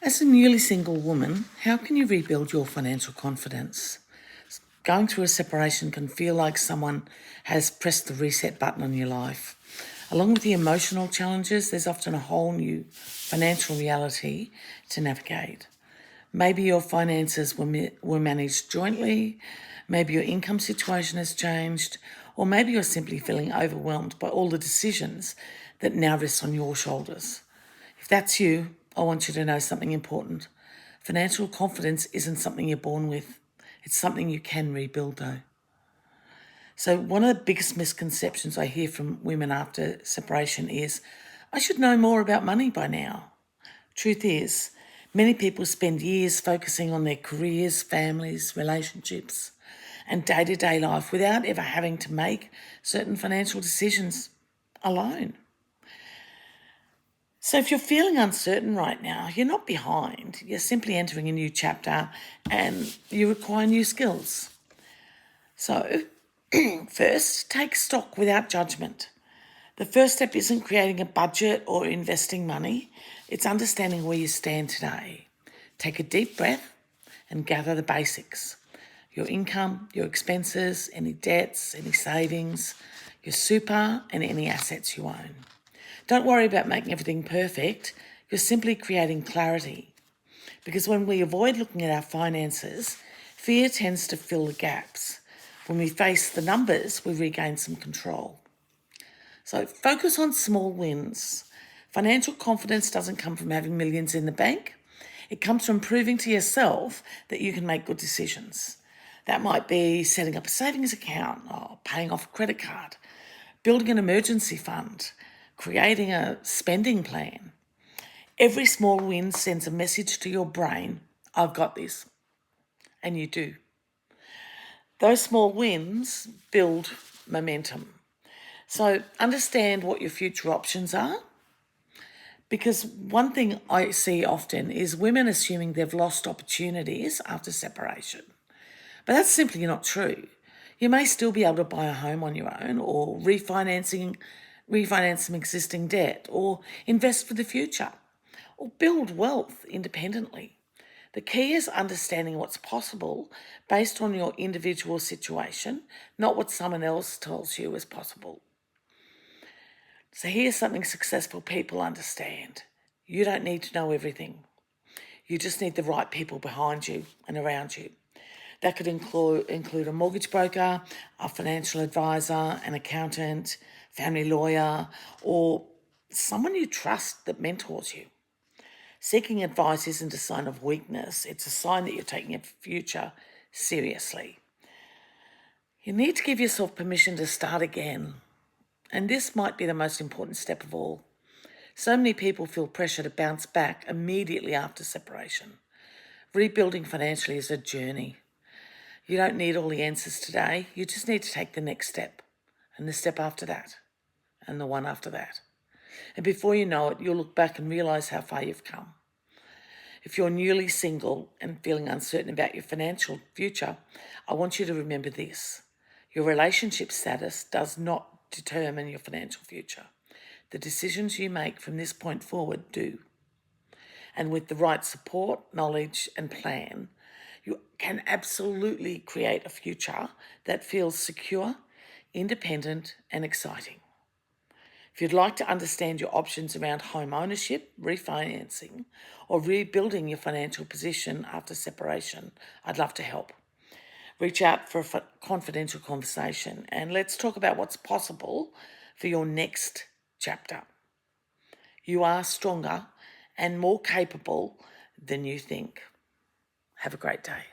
As a newly single woman, how can you rebuild your financial confidence? Going through a separation can feel like someone has pressed the reset button on your life. Along with the emotional challenges, there's often a whole new financial reality to navigate. Maybe your finances were managed jointly, maybe your income situation has changed, or maybe you're simply feeling overwhelmed by all the decisions that now rest on your shoulders. If that's you, I want you to know something important. Financial confidence isn't something you're born with. It's something you can rebuild though. So one of the biggest misconceptions I hear from women after separation is, I should know more about money by now. Truth is, many people spend years focusing on their careers, families, relationships, and day-to-day life without ever having to make certain financial decisions alone. So if you're feeling uncertain right now, you're not behind. You're simply entering a new chapter and you require new skills. So first, take stock without judgment. The first step isn't creating a budget or investing money. It's understanding where you stand today. Take a deep breath and gather the basics. Your income, your expenses, any debts, any savings, your super and any assets you own. Don't worry about making everything perfect. You're simply creating clarity. Because when we avoid looking at our finances, fear tends to fill the gaps. When we face the numbers, we regain some control. So focus on small wins. Financial confidence doesn't come from having millions in the bank. It comes from proving to yourself that you can make good decisions. That might be setting up a savings account or paying off a credit card, building an emergency fund, creating a spending plan. Every small win sends a message to your brain, I've got this. And you do. Those small wins build momentum. So understand what your future options are, because one thing I see often is women assuming they've lost opportunities after separation. But that's simply not true. You may still be able to buy a home on your own or refinance some existing debt or invest for the future or build wealth independently. The key is understanding what's possible based on your individual situation, not what someone else tells you is possible. So here's something successful people understand. You don't need to know everything. You just need the right people behind you and around you. That could include a mortgage broker, a financial advisor, an accountant, family lawyer, or someone you trust that mentors you. Seeking advice isn't a sign of weakness. It's a sign that you're taking your future seriously. You need to give yourself permission to start again. And this might be the most important step of all. So many people feel pressure to bounce back immediately after separation. Rebuilding financially is a journey. You don't need all the answers today. You just need to take the next step, and the step after that, and the one after that. And before you know it, you'll look back and realise how far you've come. If you're newly single and feeling uncertain about your financial future, I want you to remember this. Your relationship status does not determine your financial future. The decisions you make from this point forward do. And with the right support, knowledge, and plan, you can absolutely create a future that feels secure, independent, and exciting. If you'd like to understand your options around home ownership, refinancing, or rebuilding your financial position after separation, I'd love to help. Reach out for a confidential conversation and let's talk about what's possible for your next chapter. You are stronger and more capable than you think. Have a great day.